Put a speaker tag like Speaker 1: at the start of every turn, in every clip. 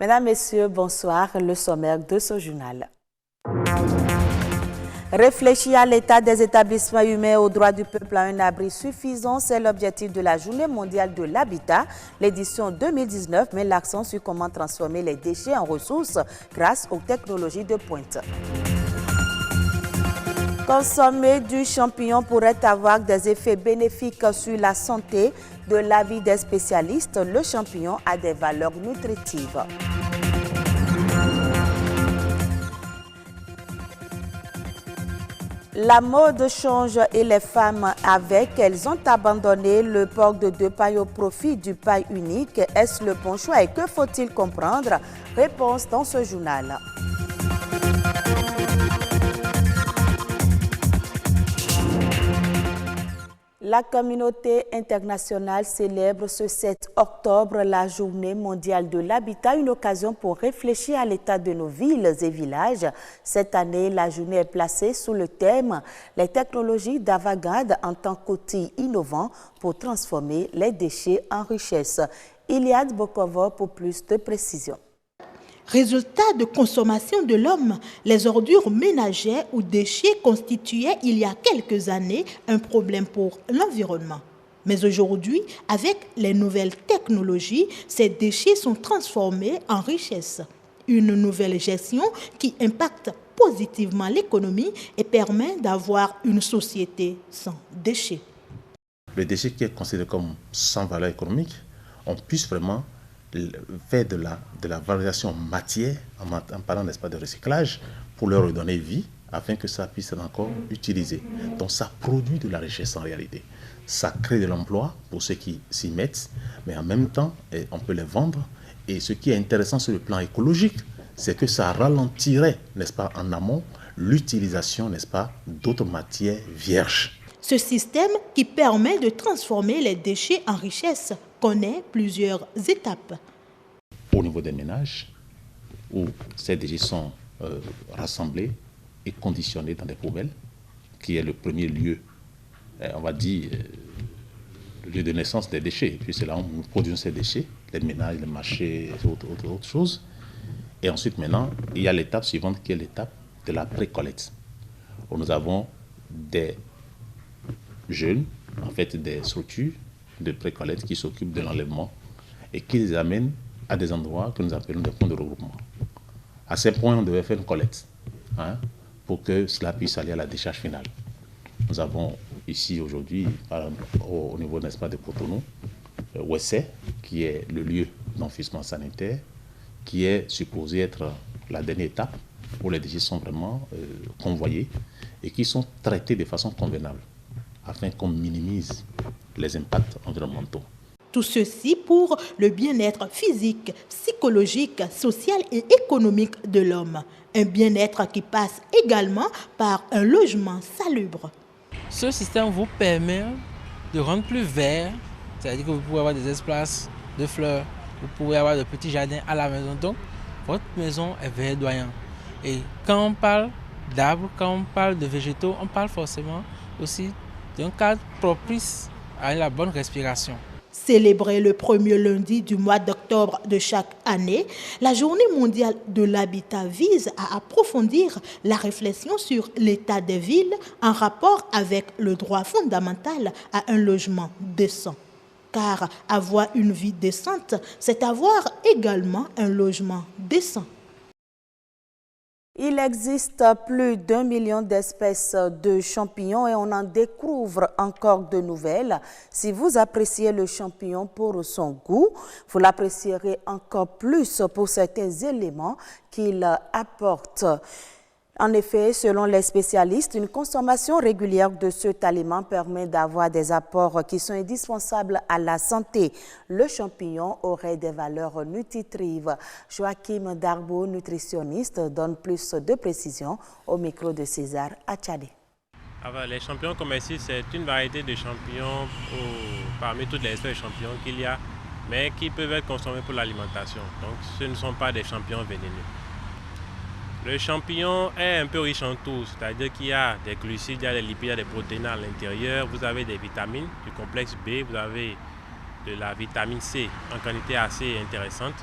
Speaker 1: Mesdames, Messieurs, bonsoir. Le sommaire de ce journal. Réfléchir à l'état des établissements humains et aux droits du peuple à un abri suffisant, c'est l'objectif de la Journée mondiale de l'habitat. L'édition 2019 met l'accent sur comment transformer les déchets en ressources grâce aux technologies de pointe. Consommer du champignon pourrait avoir des effets bénéfiques sur la santé. De l'avis des spécialistes, le champignon a des valeurs nutritives. La mode change et les femmes avec, elles ont abandonné le port de 2 pailles au profit du paille unique. Est-ce le bon choix et que faut-il comprendre? Réponse dans ce journal. La communauté internationale célèbre ce 7 octobre la Journée mondiale de l'habitat, une occasion pour réfléchir à l'état de nos villes et villages. Cette année, la journée est placée sous le thème « Les technologies d'avant-garde en tant qu'outils innovants pour transformer les déchets en richesse ». Iliad Bokovo pour plus de précisions.
Speaker 2: Résultat de consommation de l'homme, les ordures ménagères ou déchets constituaient il y a quelques années un problème pour l'environnement. Mais aujourd'hui, avec les nouvelles technologies, ces déchets sont transformés en richesse. Une nouvelle gestion qui impacte positivement l'économie et permet d'avoir une société sans déchets.
Speaker 3: Le déchet qui est considéré comme sans valeur économique, on puisse vraiment faire de la valorisation matière, en parlant, n'est-ce pas, de recyclage, pour leur redonner vie, afin que ça puisse être encore utilisé. Donc ça produit de la richesse en réalité. Ça crée de l'emploi pour ceux qui s'y mettent, mais en même temps, on peut les vendre. Et ce qui est intéressant sur le plan écologique, c'est que ça ralentirait, n'est-ce pas, en amont, l'utilisation, n'est-ce pas, d'autres matières vierges.
Speaker 2: Ce système qui permet de transformer les déchets en richesse connaît plusieurs étapes.
Speaker 3: Au niveau des ménages, où ces déchets sont rassemblés et conditionnés dans des poubelles, qui est le premier lieu, on va dire, le lieu de naissance des déchets. Et puis c'est là où nous produisons ces déchets, les ménages, les marchés, autres choses. Et ensuite, maintenant, il y a l'étape suivante qui est l'étape de la pré-collecte, où nous avons des jeunes, en fait des structures de pré-collecte qui s'occupent de l'enlèvement et qui les amènent à des endroits que nous appelons des points de regroupement. À ces points, on devait faire une collecte pour que cela puisse aller à la décharge finale. Nous avons ici aujourd'hui, au niveau, n'est-ce pas, de Cotonou, Ouessé, qui est le lieu d'enfouissement sanitaire, qui est supposé être la dernière étape où les déchets sont vraiment convoyés et qui sont traités de façon convenable, afin qu'on minimise les impacts environnementaux.
Speaker 2: Tout ceci pour le bien-être physique, psychologique, social et économique de l'homme. Un bien-être qui passe également par un logement salubre.
Speaker 4: Ce système vous permet de rendre plus vert, c'est-à-dire que vous pouvez avoir des espaces de fleurs, vous pouvez avoir de petits jardins à la maison. Donc, votre maison est verdoyante. Et quand on parle d'arbres, quand on parle de végétaux, on parle forcément aussi d'un cadre propice à la bonne respiration.
Speaker 2: Célébrée le premier lundi du mois d'octobre de chaque année, la Journée mondiale de l'habitat vise à approfondir la réflexion sur l'état des villes en rapport avec le droit fondamental à un logement décent. Car avoir une vie décente, c'est avoir également un logement décent.
Speaker 1: Il existe plus d'1 million d'espèces de champignons et on en découvre encore de nouvelles. Si vous appréciez le champignon pour son goût, vous l'apprécierez encore plus pour certains éléments qu'il apporte. En effet, selon les spécialistes, une consommation régulière de cet aliment permet d'avoir des apports qui sont indispensables à la santé. Le champignon aurait des valeurs nutritives. Joachim Darbo, nutritionniste, donne plus de précisions au micro de César Achadé.
Speaker 5: Les champignons comestibles, c'est une variété de champignons parmi toutes les espèces de champignons qu'il y a, mais qui peuvent être consommés pour l'alimentation. Donc, ce ne sont pas des champignons vénéneux. Le champignon est un peu riche en tout, c'est-à-dire qu'il y a des glucides, il y a des lipides, il y a des protéines à l'intérieur. Vous avez des vitamines, du complexe B, vous avez de la vitamine C en quantité assez intéressante.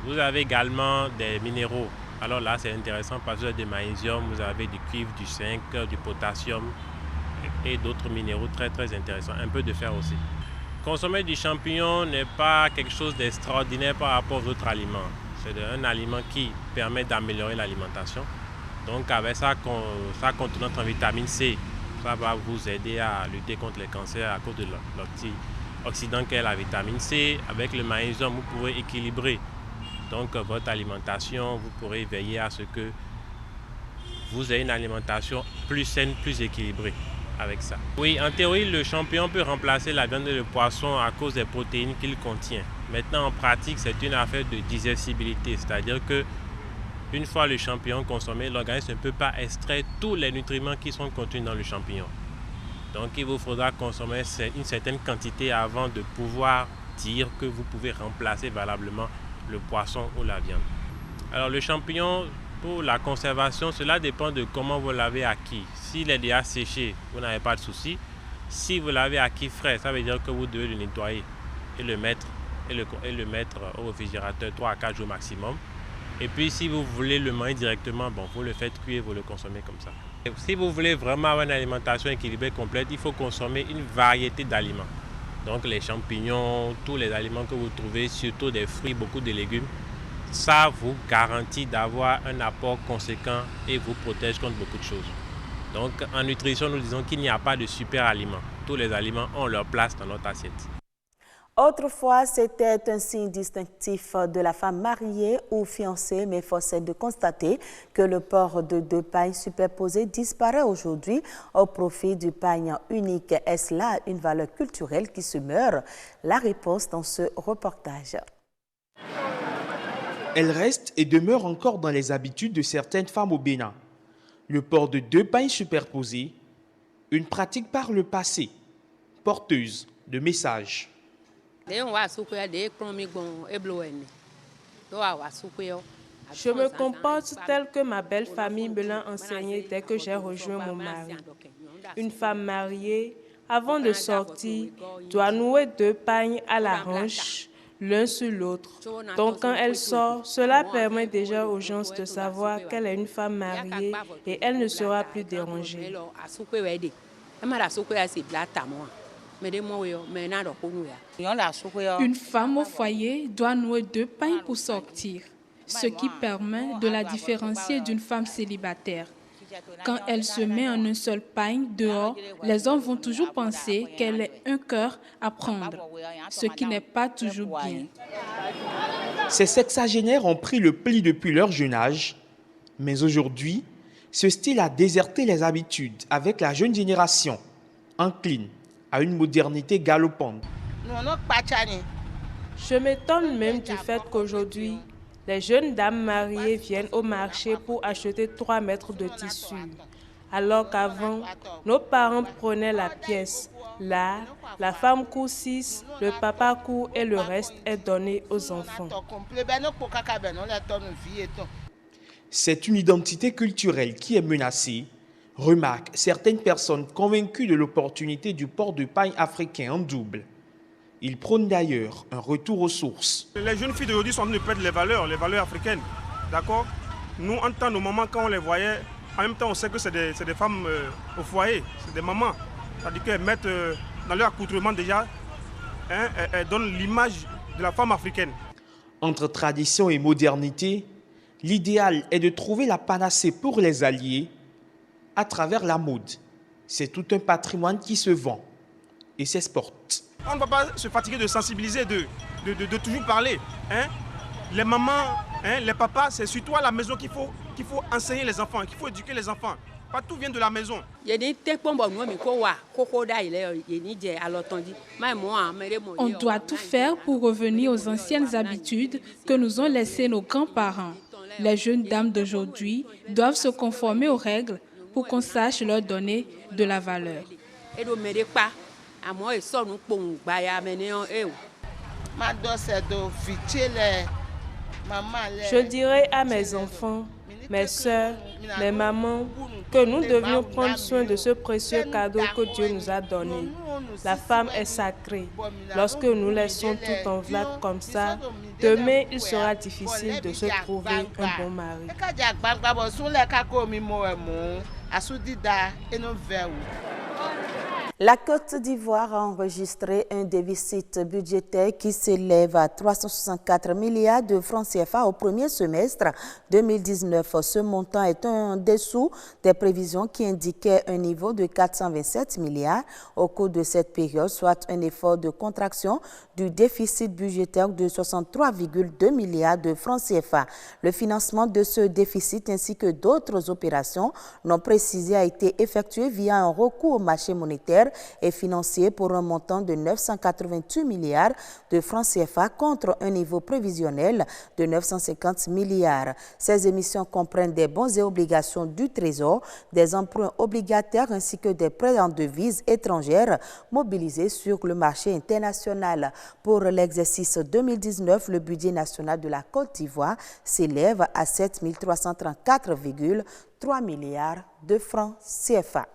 Speaker 5: Vous avez également des minéraux. Alors là, c'est intéressant parce que vous avez du magnésium, vous avez du cuivre, du zinc, du potassium et d'autres minéraux très très intéressants. Un peu de fer aussi. Consommer du champignon n'est pas quelque chose d'extraordinaire par rapport aux autres aliments. C'est un aliment qui permet d'améliorer l'alimentation. Donc avec sa contenance en vitamine C, ça va vous aider à lutter contre les cancers à cause de l'antioxydant qu'est la vitamine C. Avec le magnésium, vous pourrez équilibrer donc votre alimentation. Vous pourrez veiller à ce que vous ayez une alimentation plus saine, plus équilibrée avec ça. Oui, en théorie, le champignon peut remplacer la viande et le poisson à cause des protéines qu'il contient. Maintenant, en pratique, c'est une affaire de digestibilité, c'est-à-dire que une fois le champignon consommé, l'organisme ne peut pas extraire tous les nutriments qui sont contenus dans le champignon. Donc, il vous faudra consommer une certaine quantité avant de pouvoir dire que vous pouvez remplacer valablement le poisson ou la viande. Alors, le champignon, pour la conservation, cela dépend de comment vous l'avez acquis. S'il est déjà séché, vous n'avez pas de souci. Si vous l'avez acquis frais, ça veut dire que vous devez le nettoyer et le mettre au réfrigérateur 3 à 4 jours maximum. Et puis si vous voulez le manger directement, bon, vous le faites cuire, vous le consommez comme ça. Et si vous voulez vraiment avoir une alimentation équilibrée complète, il faut consommer une variété d'aliments. Donc les champignons, tous les aliments que vous trouvez, surtout des fruits, beaucoup de légumes, ça vous garantit d'avoir un apport conséquent et vous protège contre beaucoup de choses. Donc en nutrition, nous disons qu'il n'y a pas de super aliments. Tous les aliments ont leur place dans notre assiette.
Speaker 1: Autrefois, c'était un signe distinctif de la femme mariée ou fiancée, mais force est de constater que le port de 2 pagnes superposées disparaît aujourd'hui au profit du pagne unique. Est-ce là une valeur culturelle qui se meurt? La réponse dans ce reportage.
Speaker 6: Elle reste et demeure encore dans les habitudes de certaines femmes au Bénin. Le port de 2 pagnes superposées, une pratique par le passé, porteuse de messages.
Speaker 7: Je me comporte tel que ma belle famille me l'a enseigné dès que j'ai rejoint mon mari. Une femme mariée, avant de sortir, doit nouer 2 pagnes à la hanche, l'un sur l'autre. Donc quand elle sort, cela permet déjà aux gens de savoir qu'elle est une femme mariée et elle ne sera plus dérangée.
Speaker 8: Une femme au foyer doit nouer 2 pagnes pour sortir, ce qui permet de la différencier d'une femme célibataire. Quand elle se met en un seul pagne dehors, les hommes vont toujours penser qu'elle est un cœur à prendre, ce qui n'est pas toujours bien.
Speaker 6: Ces sexagénaires ont pris le pli depuis leur jeune âge, mais aujourd'hui, ce style a déserté les habitudes avec la jeune génération, encline à une modernité galopante.
Speaker 7: Je m'étonne même du fait qu'aujourd'hui, les jeunes dames mariées viennent au marché pour acheter 3 mètres de tissu. Alors qu'avant, nos parents prenaient la pièce. Là, la femme coud 6, le papa coud et le reste est donné aux enfants.
Speaker 6: C'est une identité culturelle qui est menacée, remarquent certaines personnes convaincues de l'opportunité du port de pagne africain en double. Ils prônent d'ailleurs un retour aux sources.
Speaker 9: Les jeunes filles d'aujourd'hui sont en train de perdre les valeurs africaines. D'accord? Nous, en tant que mamans, quand on les voyait, en même temps, on sait que c'est des femmes au foyer, c'est des mamans. C'est-à-dire qu'elles mettent dans leur accoutrement déjà, elles donnent l'image de la femme africaine.
Speaker 6: Entre tradition et modernité, l'idéal est de trouver la panacée pour les alliés à travers la mode. C'est tout un patrimoine qui se vend et s'exporte.
Speaker 9: On ne va pas se fatiguer de sensibiliser, de toujours parler. Les mamans, les papas, c'est surtout à la maison qu'il faut enseigner les enfants, qu'il faut éduquer les enfants. Pas tout vient de la maison.
Speaker 8: On doit tout faire pour revenir aux anciennes habitudes que nous ont laissées nos grands-parents. Les jeunes dames d'aujourd'hui doivent se conformer aux règles pour qu'on sache leur donner de la valeur.
Speaker 7: Je dirais à mes enfants, mes sœurs, mes mamans, que nous devions prendre soin de ce précieux cadeau que Dieu nous a donné. La femme est sacrée. Lorsque nous laissons tout en vrac comme ça, demain, il sera difficile de se trouver un bon mari.
Speaker 1: La Côte d'Ivoire a enregistré un déficit budgétaire qui s'élève à 364 milliards de francs CFA au premier semestre 2019. Ce montant est en dessous des prévisions qui indiquaient un niveau de 427 milliards au cours de cette période, soit un effort de contraction du déficit budgétaire de 63,2 milliards de francs CFA. Le financement de ce déficit ainsi que d'autres opérations non précisées a été effectué via un recours au marché monétaire et financier pour un montant de 988 milliards de francs CFA contre un niveau prévisionnel de 950 milliards. Ces émissions comprennent des bons et obligations du Trésor, des emprunts obligataires ainsi que des prêts en devises étrangères mobilisés sur le marché international. Pour l'exercice 2019, le budget national de la Côte d'Ivoire s'élève à 7 334,3 milliards de francs CFA.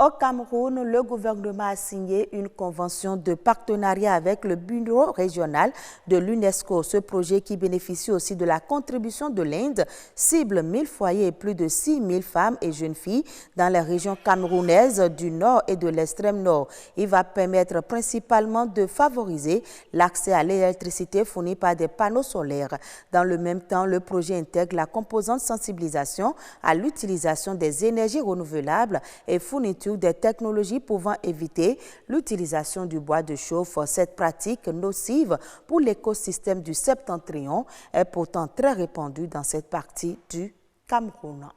Speaker 1: Au Cameroun, le gouvernement a signé une convention de partenariat avec le bureau régional de l'UNESCO. Ce projet, qui bénéficie aussi de la contribution de l'Inde, cible 1000 foyers et plus de 6000 femmes et jeunes filles dans les régions camerounaises du nord et de l'extrême nord. Il va permettre principalement de favoriser l'accès à l'électricité fournie par des panneaux solaires. Dans le même temps, le projet intègre la composante sensibilisation à l'utilisation des énergies renouvelables et fourniture des technologies pouvant éviter l'utilisation du bois de chauffe. Cette pratique nocive pour l'écosystème du Septentrion est pourtant très répandue dans cette partie du Cameroun.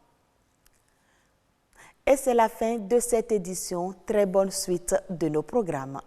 Speaker 1: Et c'est la fin de cette édition. Très bonne suite de nos programmes.